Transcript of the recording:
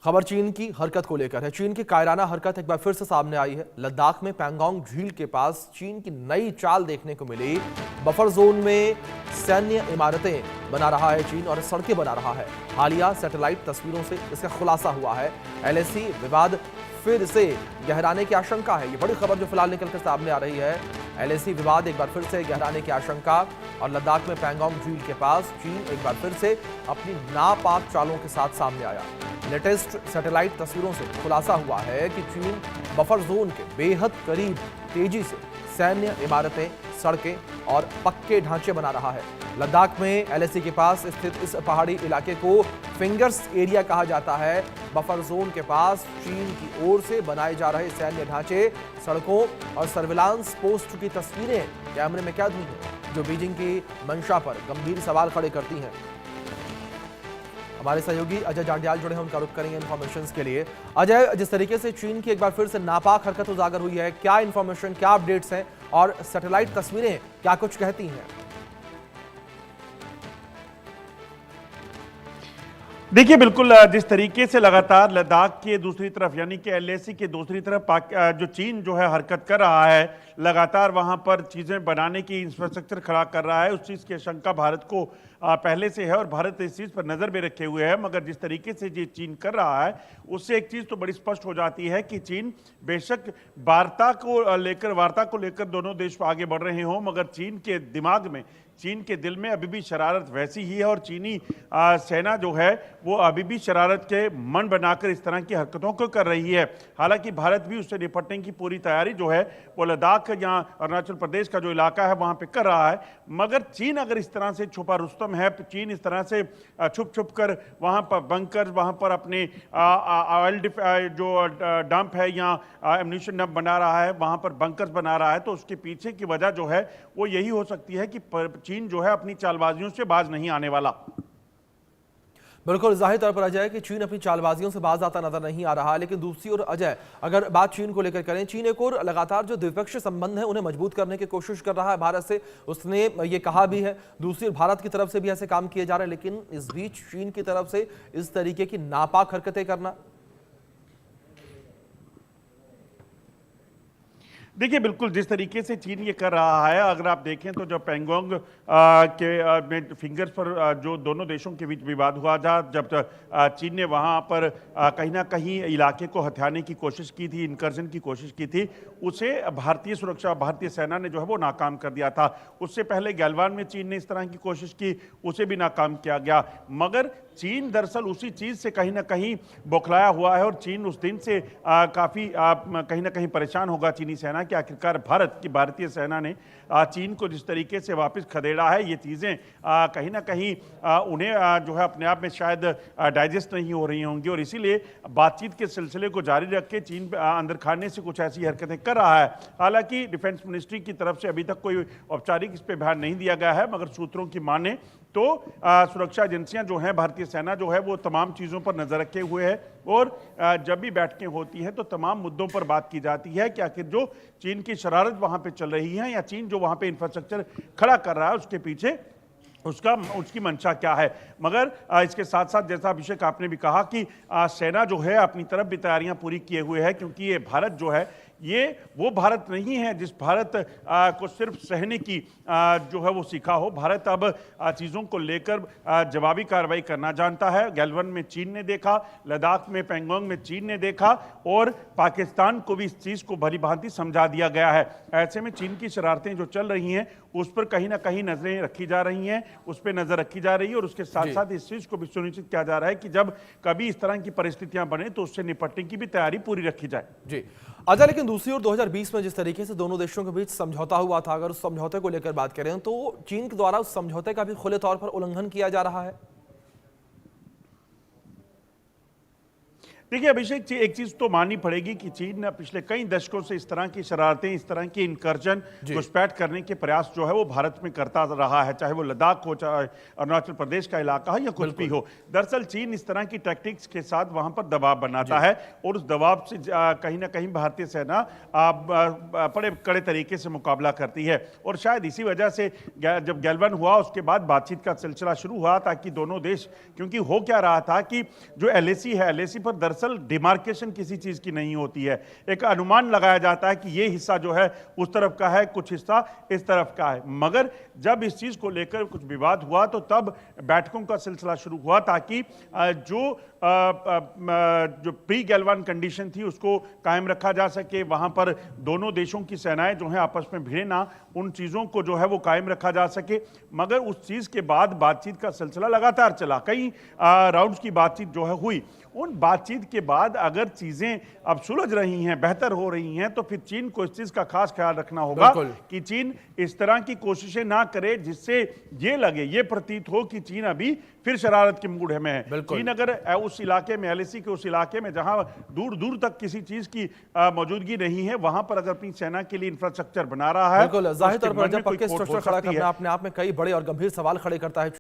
खबर चीन की हरकत को लेकर है। चीन की कायराना हरकत एक बार फिर से सामने आई है। लद्दाख में पैंगोंग झील के पास चीन की नई चाल देखने को मिली। बफर जोन में सैन्य इमारतें बना रहा है चीन और सड़कें बना रहा है। हालिया सैटेलाइट तस्वीरों से इसका खुलासा हुआ है। एलएसी विवाद फिर से गहराने की आशंका है। ये बड़ी खबर जो फिलहाल निकलकर सामने आ रही है। एलएसी विवाद एक बार फिर से गहराने की आशंका और लद्दाख में पैंगोंग झील के पास चीन एक बार फिर से अपनी नापाक चालों के साथ सामने आया। लेटेस्ट सैटेलाइट तस्वीरों से खुलासा हुआ है कि चीन बफर जोन के बेहद करीब तेजी से सैन्य इमारतें, सड़कें और पक्के ढांचे बना रहा है। लद्दाख में एलएसी के पास स्थित इस पहाड़ी इलाके को फिंगर्स एरिया कहा जाता है। बफर जोन के पास चीन की ओर से बनाए जा रहे सैन्य ढांचे, सड़कों और सर्विलांस पोस्ट की तस्वीरें कैमरे में कैद हुई हैं, जो बीजिंग की मंशा पर गंभीर सवाल खड़े करती हैं। हमारे सहयोगी अजय जांडियाल जुड़े हैं, उनका रुख करेंगे इन्फॉर्मेशन के लिए। अजय, जिस तरीके से चीन की एक बार फिर से नापाक हरकत उजागर हुई है, क्या इन्फॉर्मेशन, क्या अपडेट्स हैं और सैटेलाइट तस्वीरें क्या कुछ कहती हैं? देखिए, बिल्कुल जिस तरीके से लगातार लद्दाख के दूसरी तरफ यानी कि एलएसी के दूसरी तरफ जो चीन जो है हरकत कर रहा है, लगातार वहां पर चीज़ें बनाने की इंफ्रास्ट्रक्चर खड़ा कर रहा है, उस चीज़ की आशंका भारत को पहले से है और भारत इस चीज़ पर नज़र में रखे हुए है। मगर जिस तरीके से ये चीन कर रहा है, उससे एक चीज़ तो बड़ी स्पष्ट हो जाती है कि चीन बेशक वार्ता को लेकर दोनों देश आगे बढ़ रहे हों, मगर चीन के दिमाग में, चीन के दिल में अभी भी शरारत वैसी ही है और चीनी सेना जो है वो अभी भी शरारत के मन बनाकर इस तरह की हरकतों को कर रही है। हालांकि भारत भी उससे निपटने की पूरी तैयारी जो है वो लद्दाख या अरुणाचल प्रदेश का जो इलाका है वहां पे कर रहा है। मगर चीन अगर इस तरह से छुपा रुस्तम है, चीन इस तरह से छुप छुप कर वहां पर बंकर, वहां पर अपने ऑयल जो डंप है या एम्यूनिशन डंप बना रहा है, वहां पर बंकर्स बना रहा है, तो उसके पीछे की वजह जो है वो यही हो सकती है कि चीन जो है अपनी चालबाजियों से बाज नहीं आने वाला। बिल्कुल जाहिर तौर पर अजय कि चीन अपनी चालबाजियों से बाज आता नजर नहीं आ रहा। लेकिन दूसरी ओर अजय, अगर बात चीन को लेकर करें, चीन एक और लगातार जो द्विपक्षीय संबंध है उन्हें मजबूत करने की कोशिश कर रहा है भारत से। उसने ये कहा भी है, दूसरी भारत की तरफ से भी ऐसे काम किए जा रहे हैं, लेकिन इस बीच चीन की तरफ से इस तरीके की नापाक हरकतें करना। देखिए, बिल्कुल जिस तरीके से चीन ये कर रहा है, अगर आप देखें तो जब पैंगोंग में फिंगर्स पर जो दोनों देशों के बीच विवाद हुआ था, जब चीन ने वहाँ पर कहीं ना कहीं इलाके को हथियाने की कोशिश की थी, इनकर्जन की कोशिश की थी, उसे भारतीय सुरक्षा, भारतीय सेना ने जो है वो नाकाम कर दिया था। उससे पहले गैलवान में चीन ने इस तरह की कोशिश की, उसे भी नाकाम किया गया। मगर चीन दरअसल उसी चीज़ से कहीं ना कहीं बौखलाया हुआ है और चीन उस दिन से काफ़ी कहीं ना कहीं परेशान होगा चीनी सेना कि आखिरकार भारतीय सेना ने चीन को जिस तरीके से वापस खदेड़ा है, ये चीज़ें कहीं ना कहीं उन्हें जो है अपने आप में शायद डाइजेस्ट नहीं हो रही होंगी और इसीलिए बातचीत के सिलसिले को जारी रख के चीन अंदर खाने से कुछ ऐसी हरकतें कर रहा है। हालांकि डिफेंस मिनिस्ट्री की तरफ से अभी तक कोई औपचारिक इस पर बयान नहीं दिया गया है, मगर सूत्रों की माने तो सुरक्षा एजेंसियां जो हैं, भारतीय सेना जो है वो तमाम चीज़ों पर नज़र रखे हुए है और जब भी बैठकें होती हैं तो तमाम मुद्दों पर बात की जाती है कि आखिर जो चीन की शरारत वहां पे चल रही है या चीन जो वहां पे इंफ्रास्ट्रक्चर खड़ा कर रहा है उसके पीछे उसकी मंशा क्या है। मगर इसके साथ साथ जैसा अभिषेक आपने भी कहा कि सेना जो है अपनी तरफ भी तैयारियां पूरी किए हुए है, क्योंकि ये भारत जो है ये वो भारत नहीं है जिस भारत को सिर्फ सहने की जो है वो सीखा हो। भारत अब चीज़ों को लेकर जवाबी कार्रवाई करना जानता है। गैलवन में चीन ने देखा, लद्दाख में पैंगोंग में चीन ने देखा और पाकिस्तान को भी इस चीज़ को भली भांति समझा दिया गया है। ऐसे में चीन की शरारतें जो चल रही हैं उस पर कहीं ना कहीं नजरें रखी जा रही हैं, उस पर नजर रखी जा रही है और उसके साथ साथ इस चीज़ को भी सुनिश्चित किया जा रहा है कि जब कभी इस तरह की परिस्थितियां बने तो उससे निपटने की भी तैयारी पूरी रखी जाए। जी अजय, लेकिन दूसरी ओर 2020 में जिस तरीके से दोनों देशों के बीच समझौता हुआ था, अगर उस समझौते को लेकर बात करें तो चीन के द्वारा उस समझौते का भी खुले तौर पर उल्लंघन किया जा रहा है। देखिए अभिषेक जी, एक चीज तो माननी पड़ेगी कि चीन ने पिछले कई दशकों से इस तरह की शरारतें, इस तरह की इनकर्जन, घुसपैठ करने के प्रयास जो है वो भारत में करता रहा है, चाहे वो लद्दाख हो, चाहे अरुणाचल प्रदेश का इलाका हो या कुछ भी हो। दरअसल चीन इस तरह की टैक्टिक्स के साथ वहां पर दबाव बनाता है और उस दबाव से कहीं ना कहीं भारतीय सेना बड़े कड़े तरीके से मुकाबला करती है। और शायद इसी वजह से जब गैलवान हुआ उसके बाद बातचीत का सिलसिला शुरू हुआ, ताकि दोनों देश, क्योंकि हो क्या रहा था कि जो एलएसी है, एलएसी पर दरअसल डिमार्केशन किसी चीज की नहीं होती है। एक अनुमान लगाया जाता है कि ये हिस्सा जो है उस तरफ का है, कुछ हिस्सा इस तरफ का है। मगर जब इस चीज को लेकर कुछ विवाद हुआ तो तब बैठकों का सिलसिला शुरू हुआ, ताकि जो प्री गैलवान कंडीशन थी उसको कायम रखा जा सके, वहां पर दोनों देशों की सेनाएं जो है आपस में भिड़े ना, उन चीजों को जो है वो कायम रखा जा सके। मगर उस चीज के बाद बातचीत का सिलसिला लगातार चला, कई राउंड्स की बातचीत जो है हुई। उन बातचीत के बाद अगर चीजें अब सुलझ रही हैं, बेहतर हो रही हैं, तो फिर चीन को इस चीज का खास ख्याल रखना होगा कि चीन इस तरह की कोशिशें ना करे जिससे ये लगे, ये प्रतीत हो कि चीन अभी फिर शरारत के मूड में है। चीन अगर उस इलाके में, एलएसी के उस इलाके में जहां दूर दूर तक किसी चीज की मौजूदगी नहीं है, वहां पर अगर अपनी सेना के लिए इंफ्रास्ट्रक्चर बना रहा है, बिल्कुल जाहिर तौर पर जब पक्के स्ट्रक्चर खड़ा करना अपने आप में कई बड़े और गंभीर सवाल खड़े करता है।